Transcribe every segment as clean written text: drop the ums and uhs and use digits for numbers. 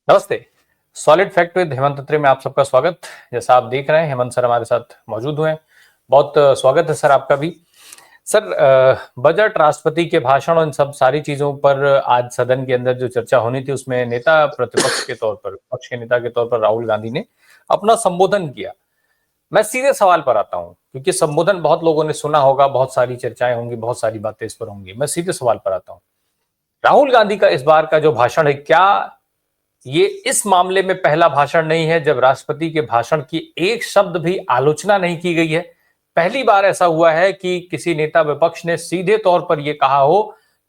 नमस्ते। Solid fact with Hemant अत्री में आप सबका स्वागत। जैसा आप देख रहे हैं, हेमंत सर हमारे साथ मौजूद हुए हैं। बहुत स्वागत है सर आपका भी। सर, बजट, राष्ट्रपति के भाषण और इन सब सारी चीजों पर आज सदन के अंदर जो चर्चा होनी थी, उसमें नेता प्रतिपक्ष के तौर पर, पक्ष के नेता के तौर पर राहुल गांधी ने अपना संबोधन किया। मैं सीधे सवाल पर आता हूं, क्योंकि संबोधन बहुत लोगों ने सुना होगा, बहुत सारी चर्चाएं होंगी, बहुत सारी बातें इस पर होंगी। मैं सीधे सवाल पर आता हूं, राहुल गांधी का इस बार का जो भाषण है, क्या ये इस मामले में पहला भाषण नहीं है जब राष्ट्रपति के भाषण की एक शब्द भी आलोचना नहीं की गई है? पहली बार ऐसा हुआ है कि किसी नेता विपक्ष ने सीधे तौर पर यह कहा हो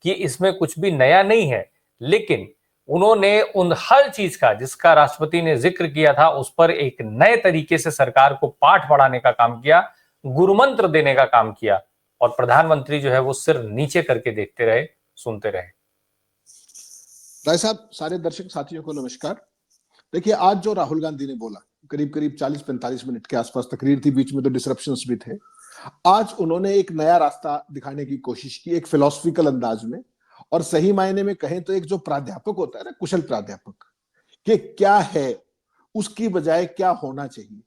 कि इसमें कुछ भी नया नहीं है, लेकिन उन्होंने उन हर चीज का जिसका राष्ट्रपति ने जिक्र किया था, उस पर एक नए तरीके से सरकार को पाठ पढ़ाने का काम किया, गुरुमंत्र देने का काम किया, और प्रधानमंत्री जो है वो सिर नीचे करके देखते रहे, सुनते रहे। राय साहब, सारे दर्शक साथियों को नमस्कार। देखिए, आज जो राहुल गांधी ने बोला, करीब करीब 40-45 मिनट के आसपास तकरीर थी, बीच में तो डिसरप्शंस भी थे। आज उन्होंने एक नया रास्ता दिखाने की कोशिश की, एक फिलोसफिकल अंदाज में, और सही मायने में कहें तो एक जो प्राध्यापक होता है ना, कुशल प्राध्यापक, कि क्या है उसकी बजाय क्या होना चाहिए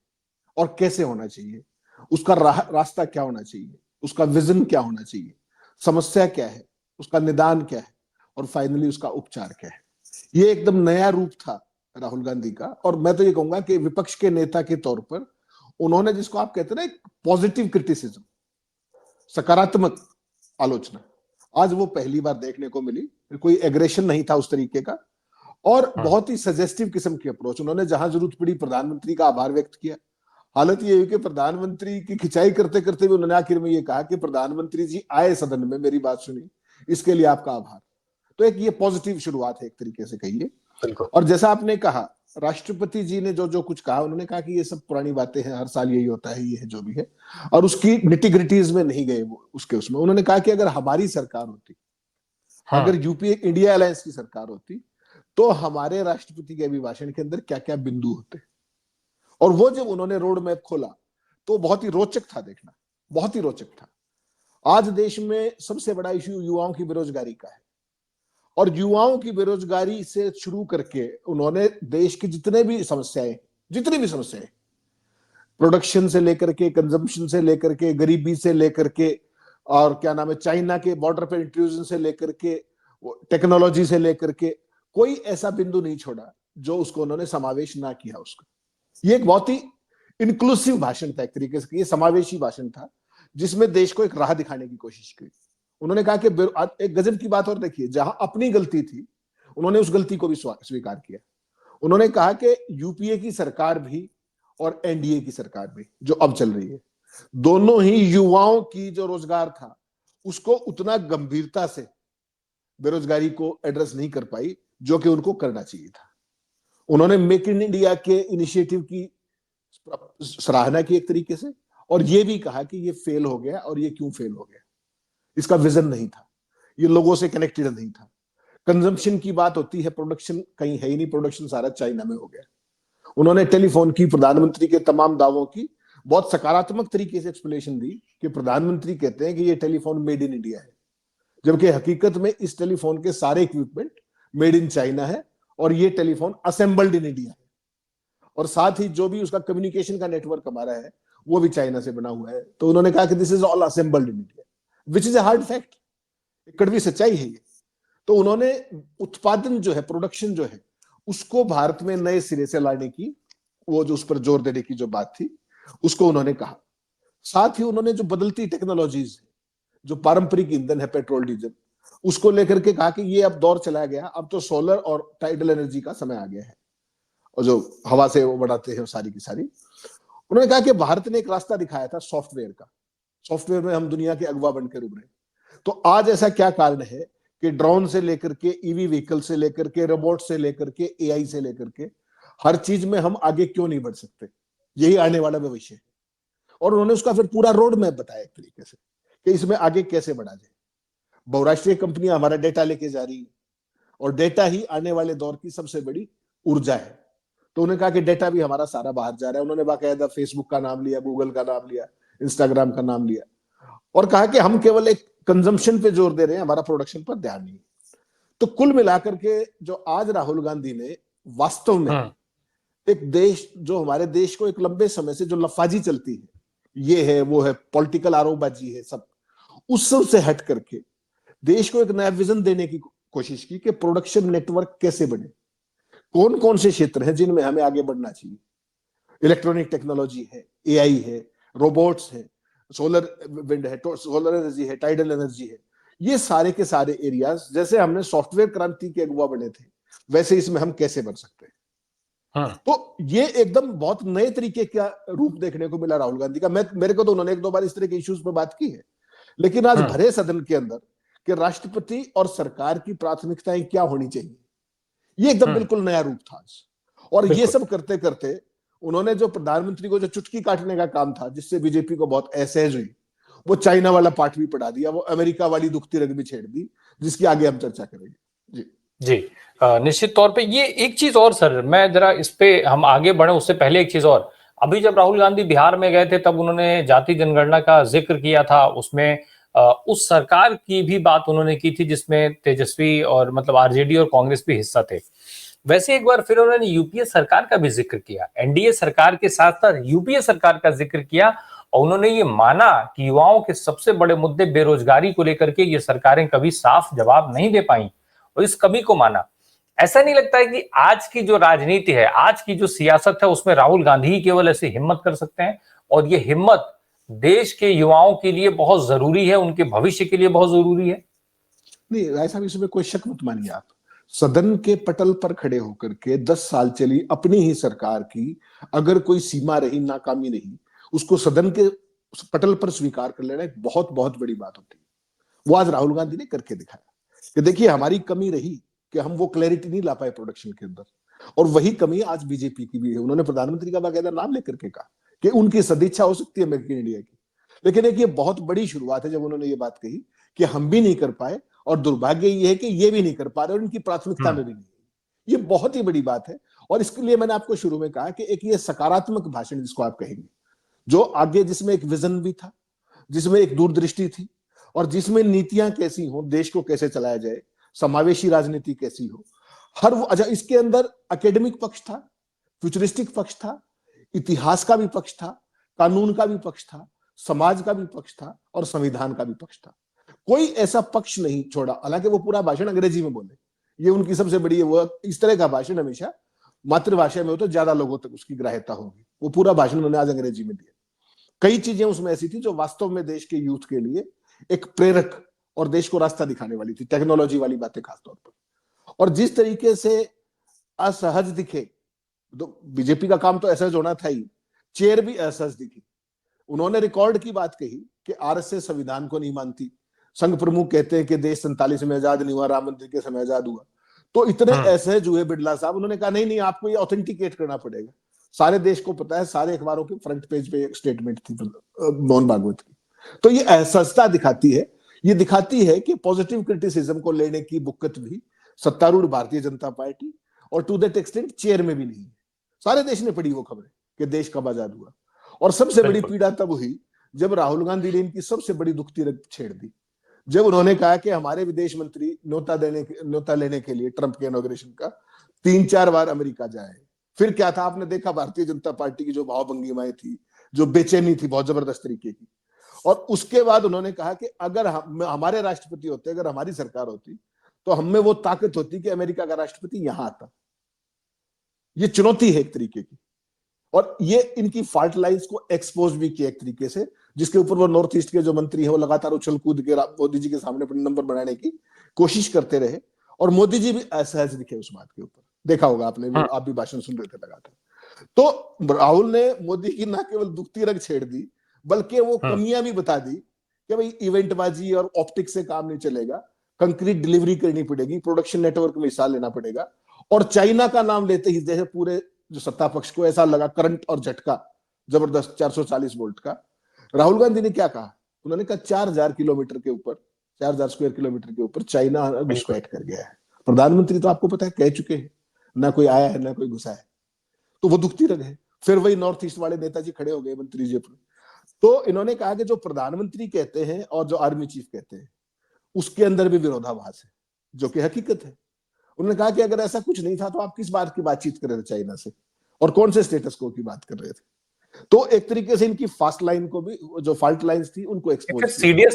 और कैसे होना चाहिए, उसका रास्ता क्या होना चाहिए, उसका विजन क्या होना चाहिए, समस्या क्या है, उसका निदान क्या है, और फाइनली उसका उपचार क्या है। ये एकदम नया रूप था राहुल गांधी का। और मैं तो ये कहूंगा कि विपक्ष के नेता के तौर पर उन्होंने, जिसको आप कहते हैं ना, एक पॉजिटिव क्रिटिसिज्म, सकारात्मक आलोचना, आज वो पहली बार देखने को मिली। कोई एग्रेशन नहीं था उस तरीके का, और बहुत ही सजेस्टिव किस्म की अप्रोच। उन्होंने जहां जरूरत पड़ी प्रधानमंत्री का आभार व्यक्त किया। हालत ये हुई कि प्रधानमंत्री की खिंचाई करते करते भी उन्होंने आखिर में ये कहा कि प्रधानमंत्री जी आए सदन में, मेरी बात सुनी, इसके लिए आपका आभार। तो एक ये पॉजिटिव शुरुआत है एक तरीके से कहिए। और जैसा आपने कहा, राष्ट्रपति जी ने जो जो कुछ कहा, उन्होंने कहा कि ये सब पुरानी बातें हैं, हर साल यही होता है, ये है जो भी है, और उसकी निटिग्रिटीज में नहीं गए वो उसके उसमें। उन्होंने कहा कि अगर हमारी सरकार होती, अगर यूपीए इंडिया अलायंस की सरकार होती, तो हमारे राष्ट्रपति के अभिभाषण के अंदर क्या क्या बिंदु होते। और वो जब उन्होंने रोड मैप खोला तो बहुत ही रोचक था देखना, बहुत ही रोचक था। आज देश में सबसे बड़ा इश्यू युवाओं की बेरोजगारी का है, और युवाओं की बेरोजगारी से शुरू करके उन्होंने देश की जितनी भी समस्याएं, प्रोडक्शन से लेकर के, कंजम्पशन से लेकर के, गरीबी से लेकर के, और क्या नाम है, चाइना के बॉर्डर पे इंट्रूजन से लेकर के, टेक्नोलॉजी से लेकर के, कोई ऐसा बिंदु नहीं छोड़ा जो उसको उन्होंने समावेश ना किया उसका। ये एक बहुत ही इंक्लूसिव भाषण था, एक तरीके से ये समावेशी भाषण था, जिसमें देश को एक राह दिखाने की कोशिश की। उन्होंने कहा कि एक गजब की बात और देखिए, जहां अपनी गलती थी उन्होंने उस गलती को भी स्वीकार किया। उन्होंने कहा कि यूपीए की सरकार भी और एनडीए की सरकार भी जो अब चल रही है, दोनों ही युवाओं की जो रोजगार था उसको उतना गंभीरता से बेरोजगारी को एड्रेस नहीं कर पाई जो कि उनको करना चाहिए था। उन्होंने मेक इन इंडिया के इनिशिएटिव की सराहना की एक तरीके से, और ये भी कहा कि ये फेल हो गया, और ये क्यों फेल हो गया, इसका विजन नहीं था, ये लोगों से कनेक्टेड नहीं था। कंजम्पशन की बात होती है, प्रोडक्शन कहीं है ही नहीं, प्रोडक्शन सारा चाइना में हो गया। उन्होंने टेलीफोन की, प्रधानमंत्री के तमाम दावों की बहुत सकारात्मक तरीके से एक्सप्लेनेशन दी कि प्रधानमंत्री कहते हैं कि ये टेलीफोन मेड इन इंडिया है, जबकि हकीकत में इस टेलीफोन के सारे इक्विपमेंट मेड इन चाइना है, और ये टेलीफोन असेंबल्ड इन इंडिया है। और साथ ही जो भी उसका कम्युनिकेशन का नेटवर्क हमारा है वो भी चाइना से बना हुआ है। तो उन्होंने कहा कि this is all assembled in India, which is a hard fact, कड़वी सच्चाई है ये। तो उन्होंने उत्पादन जो है, प्रोडक्शन जो है, उसको भारत में नए सिरे से लाने की, वो जो उस पर जोर देने की जो बात थी, उसको उन्होंने कहा। साथ ही उन्होंने जो बदलती टेक्नोलॉजीज, जो पारंपरिक ईंधन है, पेट्रोल डीजल, उसको लेकर के कहा कि ये अब दौर चला गया, अब तो सोलर और टाइडल एनर्जी का समय आ गया है, और जो हवा से वो बढ़ाते हैं सारी की सारी। उन्होंने कहा कि भारत ने एक रास्ता दिखाया था सॉफ्टवेयर का, सॉफ्टवेयर में हम दुनिया के अगवा बनकर उभरे। तो आज ऐसा क्या कारण है कि ड्रोन से लेकर के ईवी व्हीकल से लेकर के, रोबोट से लेकर के, एआई से लेकर के, हर चीज में हम आगे क्यों नहीं बढ़ सकते, यही आने वाला भविष्य है। और उन्होंने उसका फिर पूरा रोड मैप बताया एक तरीके से कि इसमें आगे कैसे बढ़ा जाए। बहुराष्ट्रीय कंपनियां हमारा डेटा लेके जा रही है, और डेटा ही आने वाले दौर की सबसे बड़ी ऊर्जा है। तो उन्होंने कहा कि डेटा भी हमारा सारा बाहर जा रहा है। उन्होंने बाकायदा फेसबुक का नाम लिया, गूगल का नाम लिया, इंस्टाग्राम का नाम लिया, और कहा कि हम केवल एक कंजम्पशन पे जोर दे रहे हैं, हमारा प्रोडक्शन पर ध्यान नहीं। तो कुल मिलाकर के जो आज राहुल गांधी ने वास्तव में हम्म। एक देश जो हमारे देश को एक लंबे समय से जो लफाजी चलती है, ये है वो है, पॉलिटिकल आरोपबाजी है, सब उस सब से हट करके देश को एक नया विजन देने की कोशिश की कि प्रोडक्शन नेटवर्क कैसे बने, कौन कौन से क्षेत्र हैं जिनमें हमें आगे बढ़ना चाहिए। इलेक्ट्रॉनिक टेक्नोलॉजी है, एआई है, रोबोट्स है, सोलर विंड है, सोलर एनर्जी है, टाइडल एनर्जी है, ये सारे के सारे एरियाज, जैसे हमने सॉफ्टवेयर क्रांति के अगुवा बने थे वैसे इसमें हम कैसे बन सकते हैं। हम्म। तो ये एकदम बहुत नए तरीके का रूप देखने को मिला राहुल गांधी का। मैं मेरे को तो उन्होंने एक दो बार इस तरह के इश्यूज पे बात की है, लेकिन आज हम्म। भरे सदन के अंदर कि राष्ट्रपति और सरकार की प्राथमिकताएं क्या होनी चाहिए, ये एकदम हम्म। बिल्कुल नया रूप था आज। और ये बिल्कुल। सब करते करते उन्होंने जो प्रधानमंत्री को जो चुटकी काटने का काम था, जिससे बीजेपी को बहुत असहज हुई, वो चाइना वाला पार्ट भी पढ़ा दिया, वो अमेरिका वाली दुखती रग भी छेड़ दी, जिसकी आगे हम चर्चा करेंगे। जी जी। निश्चित तौर पे ये एक चीज और सर, मैं जरा इस पे हम आगे बढ़े उससे पहले एक चीज और, अभी जब राहुल गांधी बिहार में गए थे तब उन्होंने जाति जनगणना का जिक्र किया था, उसमें उस सरकार की भी बात उन्होंने की थी जिसमें तेजस्वी और मतलब आरजेडी और कांग्रेस भी हिस्सा थे। वैसे एक बार फिर उन्होंने यूपीए सरकार का भी जिक्र किया, एनडीए सरकार के साथ साथ यूपीए सरकार का जिक्र किया, और उन्होंने ये माना कि युवाओं के सबसे बड़े मुद्दे बेरोजगारी को लेकर के ये सरकारें कभी साफ जवाब नहीं दे पाई, और इस कमी को माना। ऐसा नहीं लगता है कि आज की जो राजनीति है, आज की जो सियासत है, उसमें राहुल गांधी ही केवल ऐसी हिम्मत कर सकते हैं, और ये हिम्मत देश के युवाओं के लिए बहुत जरूरी है, उनके भविष्य के लिए बहुत जरूरी है? नहीं राय साहब, इसमें कोई शक मत मानिए आप। सदन के पटल पर खड़े होकर के 10 साल चली अपनी ही सरकार की अगर कोई सीमा रही, नाकामी रही, उसको सदन के पटल पर स्वीकार कर लेना एक बहुत बहुत बड़ी बात होती है। वो आज राहुल गांधी ने करके दिखाया कि देखिए हमारी कमी रही कि हम वो क्लैरिटी नहीं ला पाए प्रोडक्शन के अंदर, और वही कमी आज बीजेपी की भी है। उन्होंने प्रधानमंत्री का बाकायदा नाम लेकर के कहा कि उनकी सदिच्छा हो सकती है मेक इन इंडिया की, लेकिन एक ये बहुत बड़ी शुरुआत है जब उन्होंने ये बात कही कि हम भी नहीं कर पाए, और दुर्भाग्य ये है कि ये भी नहीं कर पा रहे और इनकी प्राथमिकता में भी नहीं है। ये बहुत ही बड़ी बात है, और इसके लिए मैंने आपको शुरू में कहा कि एक ये सकारात्मक भाषण जिसको आप कहेंगे, जो आगे जिसमें एक विजन भी था, जिसमें एक दूरदृष्टि थी, और जिसमें नीतियां कैसी हो, देश को कैसे चलाया जाए, समावेशी राजनीति कैसी हो, हर वो। अच्छा, इसके अंदर एकेडमिक पक्ष था, फ्यूचरिस्टिक पक्ष था, इतिहास का भी पक्ष था, कानून का भी पक्ष था, समाज का भी पक्ष था, और संविधान का भी पक्ष था। कोई ऐसा पक्ष नहीं छोड़ा। हालांकि वो पूरा भाषण अंग्रेजी में बोले, ये उनकी सबसे बड़ी है। वो इस तरह का भाषण हमेशा मातृभाषा में हो तो ज्यादा लोगों तक उसकी ग्राह्यता होगी। वो पूरा भाषण उन्होंने आज अंग्रेजी में दिया। कई चीजें उसमें ऐसी थी जो वास्तव में देश के यूथ के लिए एक प्रेरक और देश को रास्ता दिखाने वाली थी, टेक्नोलॉजी वाली बातें खासतौर पर। और जिस तरीके से असहज दिखे, तो बीजेपी का काम तो असहज होना था ही, चेयर भी असहज दिखी। उन्होंने रिकॉर्ड की बात कही कि आरएसएस संविधान को नहीं मानती, संघ प्रमुख कहते हैं कि देश 47 में आजाद नहीं हुआ, राम मंदिर के समय आजाद हुआ। तो इतने असहज हुए बिरला साहब, उन्होंने कहा नहीं नहीं, आपको ये ऑथेंटिकेट करना पड़ेगा। सारे देश को पता है, सारे अखबारों के फ्रंट पेज पे एक स्टेटमेंट थी मोहन भागवत की। तो ये असहजता दिखाती है, ये दिखाती है कि पॉजिटिव क्रिटिसिज्म को लेने की बुक्कत भी सत्तारूढ़ भारतीय जनता पार्टी और टू दैट एक्सटेंट चेयर में भी नहीं है। सारे देश ने पढ़ी वो खबरें कि देश कब आजाद हुआ। और सबसे बड़ी पीड़ा तब हुई जब राहुल गांधी ने इनकी सबसे बड़ी दुखती रग छेड़ दी, जब उन्होंने कहा कि हमारे विदेश मंत्री न्योता लेने के लिए ट्रंप के इनॉग्रेशन का 3-4 बार अमेरिका जाए। फिर क्या था, आपने देखा भारतीय जनता पार्टी की जो भावभंगिमाएं थी, जो बेचैनी थी बहुत जबरदस्त तरीके की। और उसके बाद उन्होंने कहा कि अगर हमारे राष्ट्रपति होते, अगर हमारी सरकार होती, तो हम में वो ताकत होती कि अमेरिका का राष्ट्रपति यहां आता। ये चुनौती है एक तरीके की, और ये इनकी फॉल्ट लाइंस को एक्सपोज भी किया एक तरीके से, जिसके ऊपर वो नॉर्थ ईस्ट के जो मंत्री हैं वो लगातार उछल कूद के मोदी जी के सामने अपने नंबर बनाने की कोशिश करते रहे। और मोदी जी भी असहज दिखे उस बात के ऊपर, देखा होगा आपने भी, आप भी भाषण सुन रहे थे लगातार। तो राहुल ने मोदी की ना केवल दुखती रग छेड़ दी, बल्कि वो कमियां भी बता दी कि भाई इवेंटबाजी और ऑप्टिक्स से काम नहीं चलेगा, कंक्रीट डिलीवरी करनी पड़ेगी, प्रोडक्शन नेटवर्क में हिस्सा लेना पड़ेगा। और चाइना का नाम लेते ही जैसे पूरे जो सत्ता पक्ष को ऐसा लगा करंट और झटका जबरदस्त 440 वोल्ट का। राहुल गांधी ने क्या कहा, उन्होंने कहा 4000 किलोमीटर के ऊपर, 4000 स्क्वायर किलोमीटर के ऊपर चाइना घुसपैठ कर गया है। प्रधानमंत्री तो आपको पता है कह चुके हैं, ना कोई आया है ना कोई घुसा है। तो वो दुखती रग है। फिर वही नॉर्थ ईस्ट वाले नेताजी खड़े हो गए मंत्री जी पर। तो इन्होंने कहा कि जो प्रधानमंत्री कहते हैं और जो आर्मी चीफ कहते हैं, उसके अंदर भी विरोधाभास है, जो कि हकीकत है। उन्होंने कहा कि अगर ऐसा कुछ नहीं था तो आप किस बात की बातचीत कर रहे थे चाइना से, और कौन से स्टेटस को की बात कर रहे थे। तो एक तरीके से इनकी फास्ट लाइन को भी, जो फाल्ट लाइंस थी, उनको एक्सपोज किया।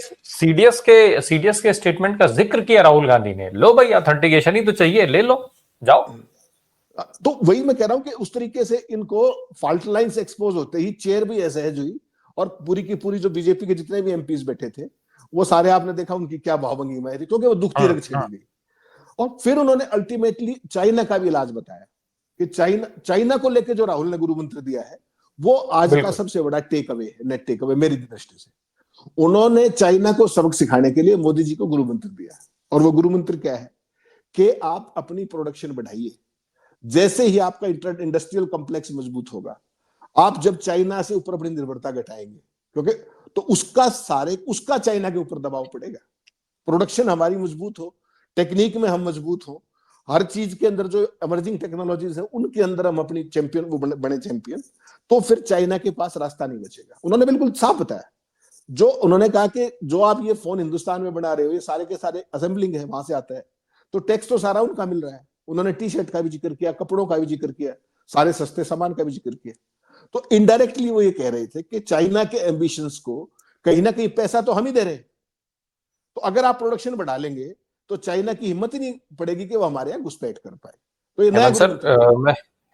सीडीएस के स्टेटमेंट का जिक्र किया राहुल गांधी ने, लो भाई ऑथेंटिकेशन ही तो चाहिए, ले लो जाओ। तो वही मैं कह रहा हूं कि उस तरीके से इनको फॉल्ट लाइंस एक्सपोज होते ही चेयर भी असहज हुई, और पूरी की पूरी जो बीजेपी के जितने भी एमपीज बैठे थे वो सारे, आपने देखा उनकी क्या भावभंगी में थी, क्योंकि वो दुखती रग छेड़ी गई। और फिर उन्होंने अल्टीमेटली चाइना का भी इलाज बताया कि चाइना को लेकर जो राहुल ने गुरु मंत्र दिया है वो आज का सबसे बड़ा टेक अवे है, नेट टेक अवे मेरी दृष्टि से। उन्होंने चाइना को सबक सिखाने के लिए मोदी जी को गुरु मंत्र दिया, और वो गुरु मंत्र क्या है कि आप अपनी प्रोडक्शन बढ़ाइए। जैसे ही आपका इंडस्ट्रियल कॉम्प्लेक्स मजबूत होगा, आप जब चाइना से ऊपर अपनी निर्भरता घटाएंगे, क्योंकि तो उसका चाइना के ऊपर दबाव पड़ेगा। प्रोडक्शन हमारी मजबूत हो, टेक्निक में हम मजबूत हो, हर चीज के अंदर जो इमर्जिंग टेक्नोलॉजीज है उनके अंदर हम अपनी चैंपियन, वो बने चैंपियन, तो फिर चाइना के पास रास्ता नहीं बचेगा। उन्होंने बिल्कुल साफ बताया, जो उन्होंने कहा कि जो आप ये फोन हिंदुस्तान में बना रहे हो, ये सारे के सारे असेंबलिंग है, वहां से आता है, तो टैक्स तो सारा उनका मिल रहा है। उन्होंने टी शर्ट का भी जिक्र किया, कपड़ों का भी जिक्र किया, सारे सस्ते सामान का भी जिक्र किया। तो इनडायरेक्टली वो ये कह रहे थे कि चाइना के एम्बिशंस को कहीं ना कहीं पैसा तो हम ही दे रहे हैं, तो अगर आप प्रोडक्शन बढ़ा लेंगे तो चाइना की हिम्मत ही नहीं पड़ेगी कि वो हमारे यहाँ घुसपैठ कर पाए। तो ये नया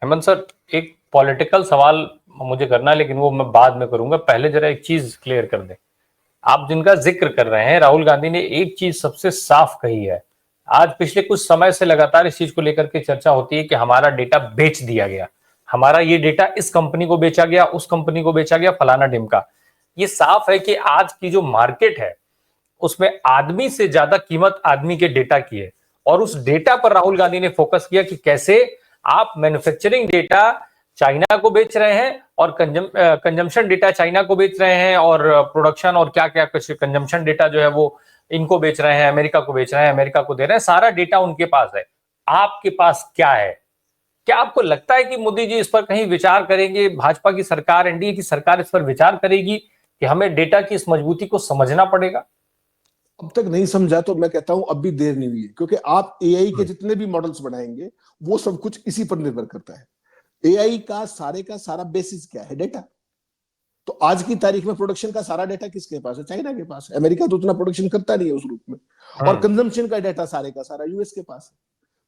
हेमंत सर, एक पॉलिटिकल सवाल मुझे करना है, लेकिन वो मैं बाद में करूंगा। पहले जरा एक चीज क्लियर कर दें। आप जिनका जिक्र कर रहे हैं, राहुल गांधी ने एक चीज सबसे साफ कही है। आज पिछले कुछ समय से लगातार इस चीज को लेकर के चर्चा होती है कि हमारा डेटा बेच दिया गया, हमारा ये डेटा इस कंपनी को बेचा गया, उस कंपनी को बेचा गया, फलाना ढिमका। ये साफ है कि आज की जो मार्केट है उसमें आदमी से ज्यादा कीमत आदमी के डेटा की है, और उस डेटा पर राहुल गांधी ने फोकस किया कि कैसे आप मैन्युफैक्चरिंग डेटा चाइना को बेच रहे हैं और कंजम्पशन डेटा चाइना को बेच रहे हैं, और प्रोडक्शन और क्या क्या कुछ कंजम्पशन डेटा जो है वो इनको बेच रहे हैं, अमेरिका को बेच रहे हैं, अमेरिका को दे रहे हैं। सारा डेटा उनके पास है, आपके पास क्या है? क्या आपको लगता है कि मोदी जी इस पर कहीं विचार करेंगे? भाजपा की सरकार, एनडीए की सरकार इस पर विचार करेगी कि हमें डेटा की इस मजबूती को समझना पड़ेगा? अब तक नहीं समझा तो मैं कहता हूं अब भी देर नहीं हुई है, क्योंकि आप एआई के जितने भी मॉडल्स बनाएंगे वो सब कुछ इसी पर निर्भर करता है। एआई का सारा बेसिस क्या है? डेटा। तो आज की तारीख में प्रोडक्शन का सारा डेटा किसके पास है? चाइना के पास है। अमेरिका तो उतना प्रोडक्शन करता नहीं है उस रूप में, और कंजम्पशन का डेटा सारे का सारा यूएस के पास है।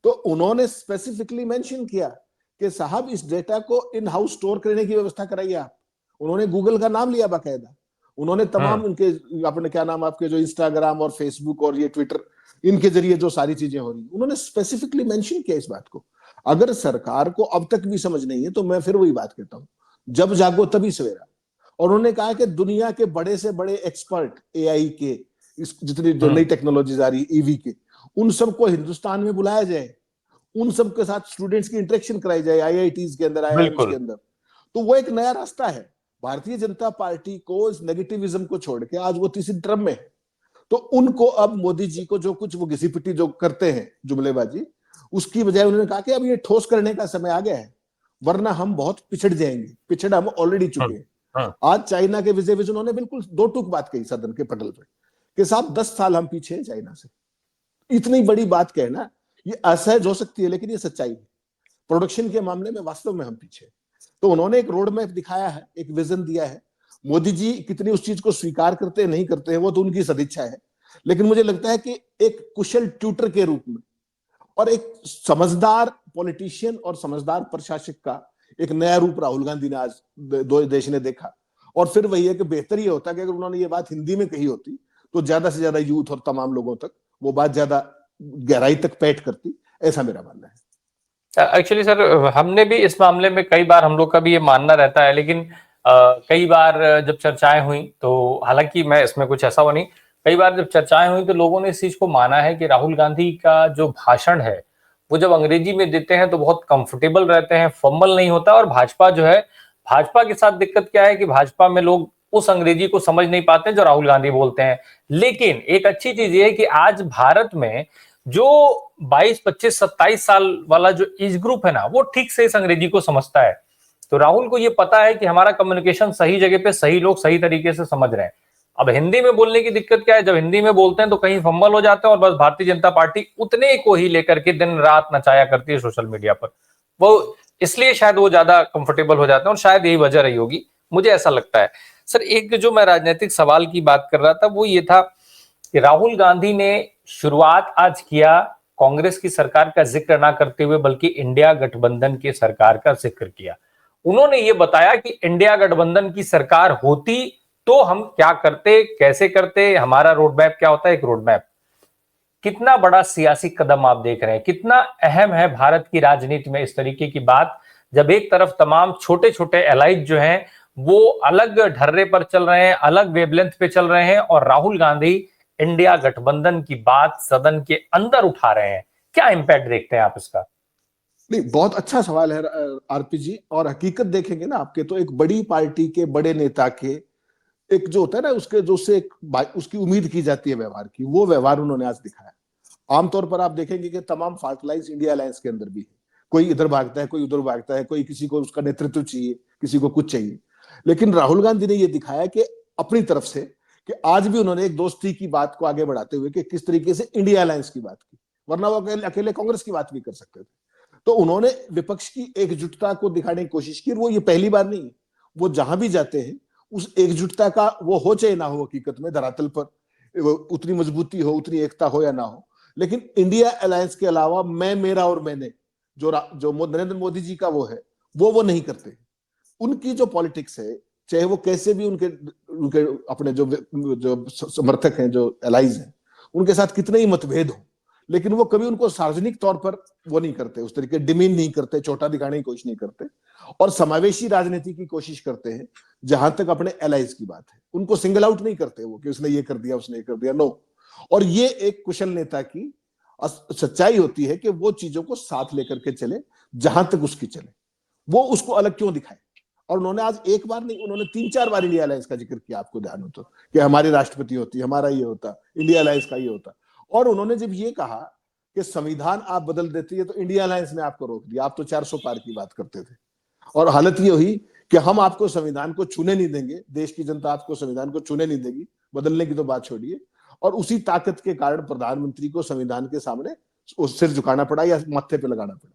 तो उन्होंने स्पेसिफिकली मेंशन किया कि साहब इस डेटा को इन हाउस स्टोर करने की व्यवस्था कराइए आप। उन्होंने गूगल का नाम लिया बाकायदा, उन्होंने तमाम उनके अपने क्या नाम, आपके जो इंस्टाग्राम और फेसबुक और ये ट्विटर, इनके जरिए जो सारी चीजें हो रही, उन्होंने स्पेसिफिकली मेंशन किया इस बात को। अगर सरकार को अब तक भी समझ नहीं है तो मैं फिर वही बात कहता हूं, जब जागो तभी सवेरा। और उन्होंने कहा कि दुनिया के बड़े से बड़े एक्सपर्ट एआई के, इस जितनी जो नई टेक्नोलॉजीज आ रही ईवी के, उन सबको हिंदुस्तान में बुलाया जाए, उन सब के साथ स्टूडेंट्स की इंटरेक्शन कराई जाए, आईआईटीज के अंदर, आईआईएम्स के अंदर। तो वो एक नया रास्ता है। भारतीय जनता पार्टी को इस नेगेटिविज्म को छोड़ के आज वो तीसरी टर्म में है, तो उनको अब मोदी जी को जो कुछ वो घिसी पिटी जो करते हैं जुमलेबाजी, उसकी बजाय उन्होंने कहा कि अब ये ठोस करने का समय आ गया है, वरना हम बहुत पिछड़ जाएंगे। पिछड़ हम ऑलरेडी चुके हैं। आज चाइना के विजय विजय उन्होंने बिल्कुल दो टूक बात कही सदन के पटल पे कि साहब 10 साल हम पीछे हैं चाइना से। इतनी बड़ी बात कहना ये असहज हो सकती है, लेकिन ये सच्चाई है। प्रोडक्शन के मामले में वास्तव में हम पीछे। तो उन्होंने एक रोड मैप दिखाया है, एक विजन दिया है। मोदी जी कितनी उस चीज को स्वीकार करते हैं नहीं करते हैं वो तो उनकी सदिच्छा है, लेकिन मुझे लगता है कि एक कुशल ट्यूटर के रूप में और एक समझदार पॉलिटिशियन और समझदार प्रशासक का एक नया रूप राहुल गांधी ने आज दो देश ने देखा। और फिर वही है कि बेहतर ये होता कि अगर उन्होंने ये बात हिंदी में कही होती तो ज्यादा से ज्यादा यूथ और तमाम लोगों तक वो बात ज्यादा गहराई तक पैठ करती, ऐसा मेरा मानना है। एक्चुअली सर, हमने भी इस मामले में कई बार, हम लोग का भी ये मानना रहता है, लेकिन कई बार जब चर्चाएं हुई तो, हालांकि मैं इसमें कुछ ऐसा वो नहीं, कई बार जब चर्चाएं हुई तो लोगों ने इस चीज को माना है कि राहुल गांधी का जो भाषण है वो जब अंग्रेजी में देते हैं तो बहुत कंफर्टेबल रहते हैं, फॉर्मल नहीं होता। और भाजपा जो है, भाजपा के साथ दिक्कत क्या है कि भाजपा में लोग उस अंग्रेजी को समझ नहीं पाते जो राहुल गांधी बोलते हैं। लेकिन एक अच्छी चीज ये है कि आज भारत में जो 22, 25, 27 साल वाला जो एज ग्रुप है ना, वो ठीक से इस अंग्रेजी को समझता है। तो राहुल को ये पता है कि हमारा कम्युनिकेशन सही जगह पे, सही लोग सही तरीके से समझ रहे हैं। अब हिंदी में बोलने की दिक्कत क्या है, जब हिंदी में बोलते हैं तो कहीं फंबल हो जाते हैं और बस भारतीय जनता पार्टी उतने को ही लेकर के दिन रात नचाया करती है सोशल मीडिया पर। वो इसलिए शायद वो ज्यादा कंफर्टेबल हो जाते हैं और शायद यही वजह रही होगी, मुझे ऐसा लगता है। सर एक जो मैं राजनीतिक सवाल की बात कर रहा था वो ये था कि राहुल गांधी ने शुरुआत आज किया कांग्रेस की सरकार का जिक्र ना करते हुए, बल्कि इंडिया गठबंधन की सरकार का जिक्र किया। उन्होंने ये बताया कि इंडिया गठबंधन की सरकार होती तो हम क्या करते, कैसे करते, हमारा रोड मैप क्या होता है। एक रोड मैप कितना बड़ा सियासी कदम आप देख रहे हैं, कितना अहम है भारत की राजनीति में इस तरीके की बात, जब एक तरफ तमाम छोटे छोटे एलाइज जो हैं वो अलग ढर्रे पर चल रहे हैं, अलग वेवलेंथ पे चल रहे हैं, और राहुल गांधी इंडिया गठबंधन की बात सदन के अंदर उठा रहे हैं। क्या इंपैक्ट देखते हैं आप इसका? नहीं, बहुत अच्छा सवाल है आरपी जी। और हकीकत देखेंगे ना आपके, तो एक बड़ी पार्टी के बड़े नेता के एक जो होता है ना, उसके जो उससे उसकी उम्मीद की जाती है व्यवहार की, वो व्यवहार उन्होंने आज दिखाया। आमतौर पर आप देखेंगे कि तमाम फाल्ट लाइंस इंडिया अलायंस के अंदर भी है। कोई इधर भागता है, कोई उधर भागता है, कोई किसी को उसका नेतृत्व चाहिए, किसी को कुछ चाहिए। लेकिन राहुल गांधी ने यह दिखाया कि अपनी तरफ से, कि आज भी उन्होंने एक दोस्ती की बात को आगे बढ़ाते हुए कि किस तरीके से इंडिया अलायंस की बात की, वरना वो अकेले कांग्रेस की बात भी कर सकते थे। तो उन्होंने विपक्ष की एकजुटता को दिखाने की कोशिश की। वो ये पहली बार नहीं, वो जहां भी जाते हैं उस एकजुटता का वो हो चाहे ना हो, हकीकत में धरातल पर उतनी मजबूती हो, उतनी एकता हो या ना हो, लेकिन इंडिया अलायंस के अलावा मैं, मेरा और मैंने जो नरेंद्र मोदी जी का वो नहीं करते। उनकी जो पॉलिटिक्स है, चाहे वो कैसे भी उनके उनके अपने जो समर्थक हैं, जो एलाइज हैं, उनके साथ कितने ही मतभेद हो, लेकिन वो कभी उनको सार्वजनिक तौर पर वो नहीं करते, उस तरीके डिमीन नहीं करते, छोटा दिखाने की कोशिश नहीं करते, और समावेशी राजनीति की कोशिश करते हैं। जहां तक अपने एलाइज की बात है, उनको सिंगल आउट नहीं करते वो कि उसने ये कर दिया, उसने ये कर दिया, नो। और ये एक कुशल नेता की सच्चाई होती है कि वो चीजों को साथ लेकर के चले, जहां तक उसकी चले। वो उसको अलग क्यों दिखाए? और उन्होंने आज एक बार नहीं, उन्होंने 3-4 बार इंडिया अलायंस का जिक्र किया, आपको ध्यान हो तो, कि हमारी राष्ट्रपति होती, हमारा ये होता, इंडिया अलायंस का ये होता। और उन्होंने जब ये कहा कि संविधान आप बदल देती है तो इंडिया अलायंस ने आपको रोक दिया, आप तो 400 पार की बात करते थे, और हालत ये हुई कि हम आपको संविधान को छूने नहीं देंगे, देश की जनता आपको संविधान को छूने नहीं देगी, बदलने की तो बात छोड़िए। और उसी ताकत के कारण प्रधानमंत्री को संविधान के सामने सिर झुकाना पड़ा या माथे पे लगाना पड़ा।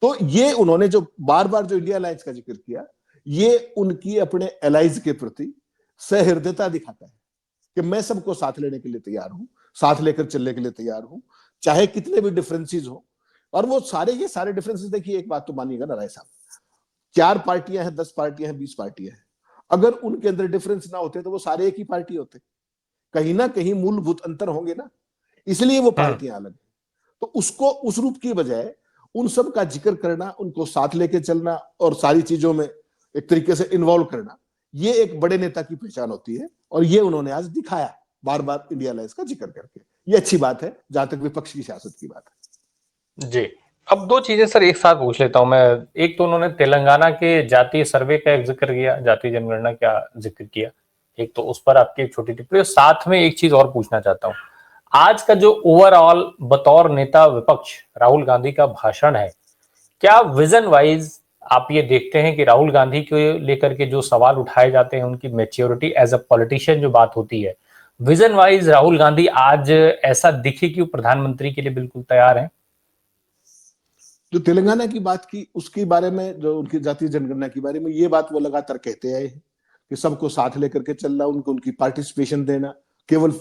तो ये उन्होंने जो बार बार जो इंडिया अलायंस का जिक्र किया, ये उनकी अपने एलाइज के प्रति सहृदयता दिखाता है कि मैं सबको साथ लेने के लिए तैयार हूं, साथ लेकर चलने के लिए तैयार हूं, चाहे कितने भी डिफरेंसेस हो। और वो ये सारे डिफरेंसेस, देखिए एक बात तो मानिएगा ना राय साहब, 4 पार्टियां हैं, 10 पार्टियां हैं, 20 पार्टियां हैं, अगर उनके अंदर डिफरेंस ना होते तो वो सारे एक ही पार्टी होते। कहीं ना कहीं मूलभूत अंतर होंगे ना, इसलिए वो पार्टियां अलग है। तो उसको उस रूप की बजाय उन सब का जिक्र करना, उनको साथ लेके चलना और सारी चीजों में एक तरीके से इन्वॉल्व करना, ये एक बड़े नेता की पहचान होती है। और ये उन्होंने आज दिखाया बार बार इंडिया अलायंस का जिक्र करके। ये अच्छी बात है जहां तक विपक्ष की सियासत की बात है। जी, अब दो चीजें सर एक साथ पूछ लेता हूं मैं। एक तो उन्होंने तेलंगाना के जातीय सर्वे का एक जिक्र किया, जातीय जनगणना का जिक्र किया, एक तो उस पर आपकी एक छोटी टिप्पणी, और साथ में एक चीज और पूछना चाहता हूं। आज का जो ओवरऑल बतौर नेता विपक्ष राहुल गांधी का भाषण है, क्या विजन वाइज आप ये देखते हैं कि राहुल गांधी को लेकर के जो सवाल उठाए जाते हैं, उनकी मैच्योरिटी एज अ पॉलिटिशियन जो बात होती है, विजन वाइज राहुल गांधी आज ऐसा दिखे कि वो प्रधानमंत्री के लिए बिल्कुल तैयार है? जो तेलंगाना की बात की, उसके बारे में, जो उनकी जातीय जनगणना के बारे में, ये बात वो लगातार कहते आए हैं कि सबको साथ लेकर के चलना, उनको उनकी पार्टिसिपेशन देना, केवल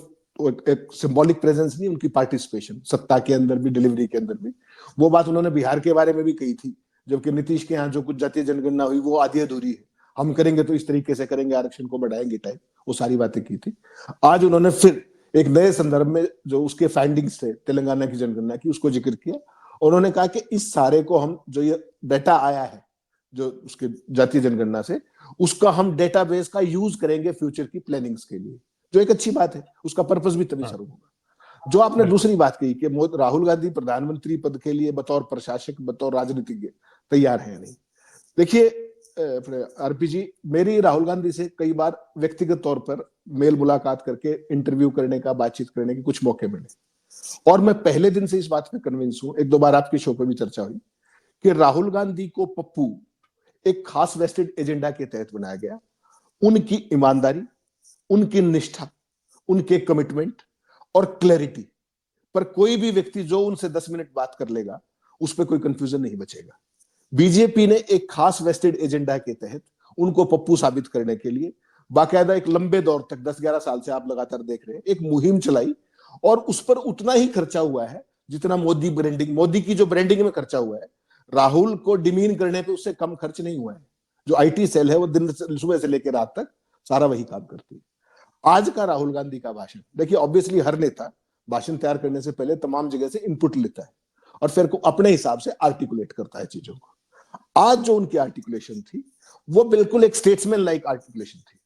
एक सिंबॉलिक प्रेजेंस नहीं, उनकी पार्टिसिपेशन सत्ता के अंदर भी, डिलीवरी के अंदर भी। वो बात उन्होंने बिहार के बारे में भी कही थी, जबकि नीतीश के यहाँ जो कुछ जातीय जनगणना हुई वो आधी अधूरी है, हम करेंगे तो इस तरीके से करेंगे, आरक्षण को बढ़ाएंगे टाइप, वो सारी बातें की थी। आज उन्होंने फिर एक नए संदर्भ में जो उसके फाइंडिंग्स थे तेलंगाना की जनगणना की, उसको जिक्र किया। उन्होंने कहा कि इस सारे को हम, जो ये डाटा आया है जो उसके जातीय जनगणना से, उसका हम डेटाबेस का यूज करेंगे फ्यूचर की प्लानिंग्स के लिए, जो एक अच्छी बात है, उसका पर्पस भी तभी सर्व होगा। जो आपने दूसरी बात कही कि राहुल गांधी प्रधानमंत्री पद के लिए बतौर प्रशासक, बतौर राजनीतिज्ञ तैयार है नहीं। देखिए आरपी जी, मेरी राहुल गांधी से कई बार व्यक्तिगत तौर पर मेल मुलाकात करके इंटरव्यू करने का, बातचीत करने के कुछ मौके मिले, और मैं पहले दिन से इस बात में कन्विंस हूं, 1-2 बार आपके शो पर भी चर्चा हुई, कि राहुल गांधी को पप्पू एक खास वेस्टेड एजेंडा के तहत बनाया गया। उनकी ईमानदारी, उनकी निष्ठा, उनके कमिटमेंट और क्लैरिटी पर कोई भी व्यक्ति जो उनसे 10 मिनट बात कर लेगा उस पर कोई कंफ्यूजन नहीं बचेगा। बीजेपी ने एक खास वेस्टेड एजेंडा के तहत उनको पप्पू साबित करने के लिए बाकायदा एक लंबे दौर तक 10-11 साल से आप लगातार देख रहे हैं एक मुहिम चलाई, और उस पर उतना ही खर्चा हुआ है जितना मोदी की जो ब्रांडिंग में खर्चा हुआ है। राहुल को डिमीन करने पे उससे कम खर्च नहीं हुआ है। जो आईटी सेल है वो दिन सुबह से लेकर रात तक सारा वही काम करती है। आज का राहुल गांधी का भाषण देखिए, ऑब्वियसली हर नेता भाषण तैयार करने से पहले तमाम जगह से इनपुट लेता है और फिर को अपने हिसाब से आर्टिकुलेट करता है चीजों को। आज जो उनकी आर्टिकुलेशन थी वो बिल्कुल एक स्टेट्समैन लाइक आर्टिकुलेशन थी।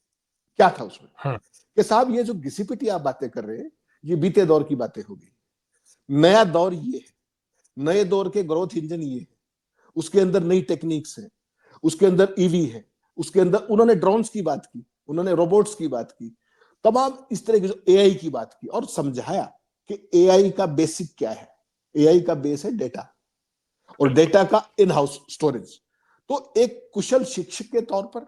क्या था उसमें कि साहब ये जो घिसी-पिटी आप बातें कर रहे हैं ये बीते दौर की बातें होगी, नया दौर ये है, नए दौर के ग्रोथ इंजन ये है, उसके अंदर नई टेक्निक्स है, उसके अंदर ईवी है, उसके अंदर उन्होंने ड्रोन्स की बात की, उन्होंने रोबोट्स की बात की, तमाम इस तरह की जो एआई की बात की और समझाया कि एआई का बेसिक क्या है। एआई का बेस है डेटा और डेटा का इन हाउस स्टोरेज। तो एक कुशल शिक्षक के तौर पर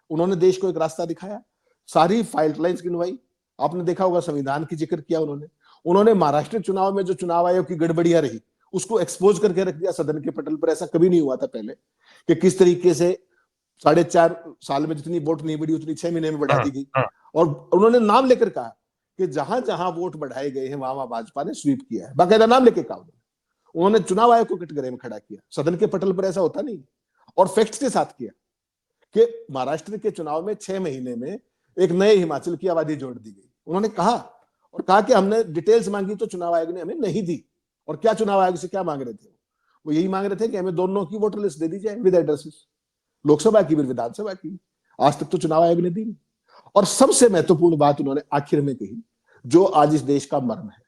उन्होंने देश को एक रास्ता दिखाया, सारी फाइल लाइन्स गिनवाई। आपने देखा होगा संविधान की जिक्र किया उन्होंने महाराष्ट्र चुनाव में जो चुनाव आयोग की गड़बड़ियां रही उसको एक्सपोज करके रख दिया सदन के पटल पर। ऐसा कभी नहीं हुआ था पहले कि किस तरीके से 4.5 साल में जितनी वोट नहीं बढ़ी उतनी 6 महीने में बढ़ा दी गई। और उन्होंने नाम लेकर कहा कि जहां जहां वोट बढ़ाए गए हैं वहां वहां भाजपा ने स्वीप किया है, बाकायदा नाम लेके कहा। उन्होंने चुनाव आयोग को कटघरे में खड़ा किया, सदन के पटल पर ऐसा होता नहीं, और फैक्ट्स के साथ किया कि महाराष्ट्र के चुनाव में 6 महीने में एक नए हिमाचल की आबादी जोड़ दी गई। उन्होंने कहा और कहा कि हमने डिटेल्स मांगी तो चुनाव आयोग ने हमें नहीं दी। और क्या चुनाव आयोग से क्या मांग रहे थे? वो यही मांग रहे थे कि हमें दोनों की वोटर लिस्ट दे दी जाए विद एड्रेसेस, लोकसभा की भी विधानसभा की। आज तक तो चुनाव आयोग ने दी नहीं। और सबसे महत्वपूर्ण बात उन्होंने आखिर में कही जो आज इस देश का मर्म है।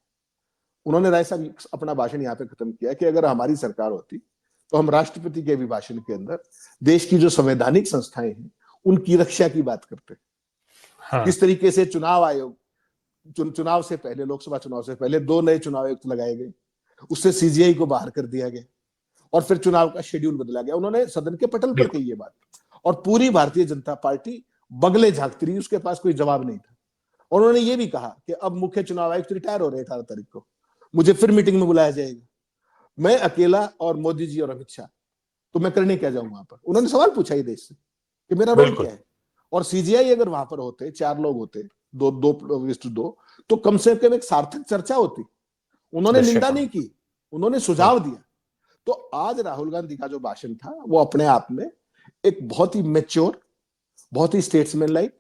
उन्होंने राय साहब अपना भाषण यहाँ पे खत्म किया कि अगर हमारी सरकार होती तो हम राष्ट्रपति के अभिभाषण के अंदर देश की जो संवैधानिक संस्थाएं हैं उनकी रक्षा की बात करते हैं। किस तरीके से चुनाव आयोग चुनाव से पहले, लोकसभा चुनाव से पहले 2 नए चुनाव आयुक्त लगाए गए, उससे सीजीआई को बाहर कर दिया गया और फिर चुनाव का शेड्यूल बदला गया। उन्होंने सदन के पटल पर कही ये बात और पूरी भारतीय जनता पार्टी बगले झांकती रही, उसके पास कोई जवाब नहीं था। और उन्होंने ये भी कहा कि अब मुख्य चुनाव आयुक्त रिटायर हो रहे 18 तारीख को, मुझे फिर मीटिंग में बुलाया जाएगा, मैं अकेला और मोदी जी और अमित शाह, तो मैं करने क्या जाऊं वहां पर। उन्होंने सवाल पूछा ही देश से कि मेरा रोल क्या है। और सीजीआई अगर वहां पर होते, 4 लोग होते, 2 तो कम से कम एक सार्थक चर्चा होती। उन्होंने निंदा नहीं की, उन्होंने सुझाव दिया। तो आज राहुल गांधी का जो भाषण था वो अपने आप में एक बहुत ही मैच्योर, बहुत ही स्टेट्समैन लाइक,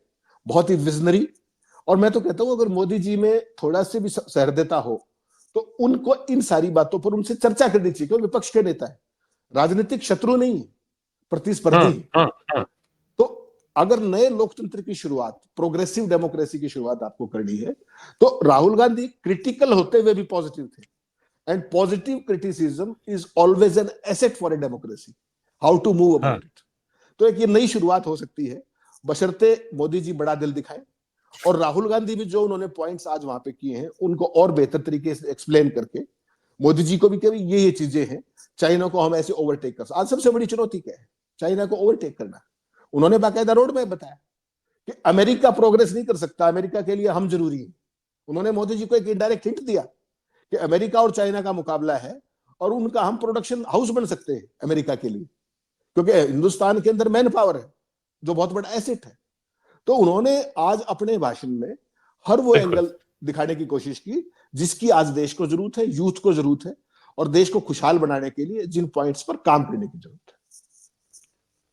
बहुत ही विजनरी, और मैं तो कहता हूं अगर मोदी जी में थोड़ा से भी सहृदयता हो तो उनको इन सारी बातों पर उनसे चर्चा करनी चाहिए। क्योंकि विपक्ष के नेता है, राजनीतिक शत्रु नहीं है, प्रतिस्पर्धी है। तो अगर नए लोकतंत्र की शुरुआत, प्रोग्रेसिव डेमोक्रेसी की शुरुआत आपको करनी है तो राहुल गांधी क्रिटिकल होते हुए भी पॉजिटिव थे। And positive criticism is always an asset for a democracy, how to move about it. तो एक ये नई शुरुआत हो सकती है बशर्ते मोदी जी बड़ा दिल दिखाएं और राहुल गांधी भी जो उन्होंने पॉइंट्स आज वहां पे किए हैं उनको और बेहतर तरीके से एक्सप्लेन करके मोदी जी को भी कभी ये चीजें हैं, चाइना को हम ऐसे ओवरटेक कर। आज सबसे बड़ी चुनौती क्या है? चाइना को ओवरटेक करना। उन्होंने बाकायदा रोड मैप बताया कि अमेरिका प्रोग्रेस नहीं कर सकता, अमेरिका के लिए हम जरूरी है। उन्होंने मोदी जी को एक इनडायरेक्ट हिंट दिया कि अमेरिका और चाइना का मुकाबला है और उनका हम प्रोडक्शन हाउस बन सकते हैं अमेरिका के लिए, क्योंकि हिंदुस्तान के अंदर मैन पावर है जो बहुत बड़ा एसेट है। तो उन्होंने आज अपने भाषण में हर वो एंगल दिखाने की कोशिश की जिसकी आज देश को जरूरत है, यूथ को जरूरत है, और देश को खुशहाल बनाने के लिए जिन पॉइंट्स पर काम करने की जरूरत है।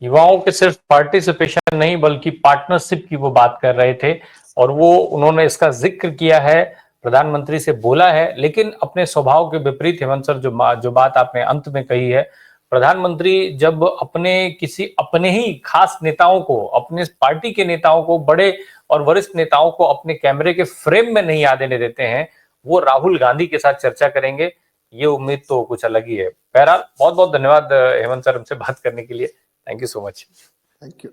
युवाओं के सिर्फ पार्टिसिपेशन नहीं बल्कि पार्टनरशिप की वो बात कर रहे थे और वो उन्होंने इसका जिक्र किया है, प्रधानमंत्री से बोला है। लेकिन अपने स्वभाव के विपरीत हेमंत सर जो बात आपने अंत में कही है, प्रधानमंत्री जब अपने ही खास नेताओं को, अपने पार्टी के नेताओं को, बड़े और वरिष्ठ नेताओं को अपने कैमरे के फ्रेम में नहीं आने देते हैं, वो राहुल गांधी के साथ चर्चा करेंगे, ये उम्मीद तो कुछ अलग ही है। बहरहाल बहुत बहुत धन्यवाद हेमंत सर हमसे बात करने के लिए। Thank you so much. Thank you.